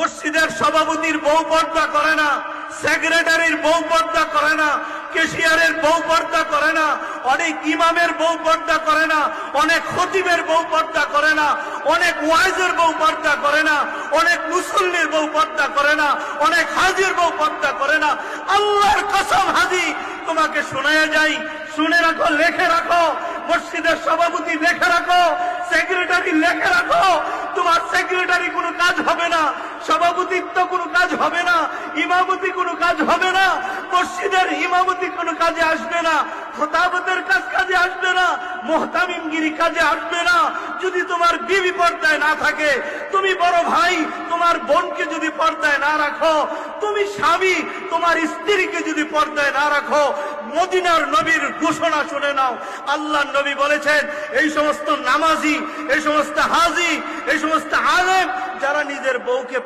মসজিদের সভাপতির বউ পর্দা করে না, সেক্রেটারির বউ পর্দা করে না, ক্যাশিয়ারের বউ পর্দা করে না, অনেক ইমামের বউ পর্দা করে না, অনেক খতিবের বউ পর্দা করে না, অনেক ওয়াইজের বউ পর্দা করে না, অনেক মুসল্লির বউ পর্দা করে না, অনেক হাজির বউ পর্দা করে না। আল্লাহর কসম হাজি তোমাকে শোনায়া যাই, শুনে রাখো, লেখে রাখো, মসজিদের সভাপতি লেখে রাখো, সেক্রেটারি লেখে রাখো, তোমার সেক্রেটারি কোনো কাজ হবে না, সভাপতিত্ব কোনো কাজ হবে না, ইমামতি কোনো কাজ হবে না, মসজিদের ইমামতি কোনো কাজে আসবে না, খতাবতের কাজে আসবে না, মুহতামিমগিরি কাজে আসবে না। যদি তোমার বিবি পর্দায় না থাকে, তুমি বড় ভাই তোমার বোনকে যদি পর্দায় না রাখো, তুমি স্বামী তোমার স্ত্রীকে যদি পর্দায় না রাখো, মদিনার নবীর ঘোষণা শুনে নাও। আল্লাহর নবী বলেছেন, এই সমস্ত নামাজি, এই সমস্ত হাজি, এই সমস্ত আলেম যারা নিজের বউকে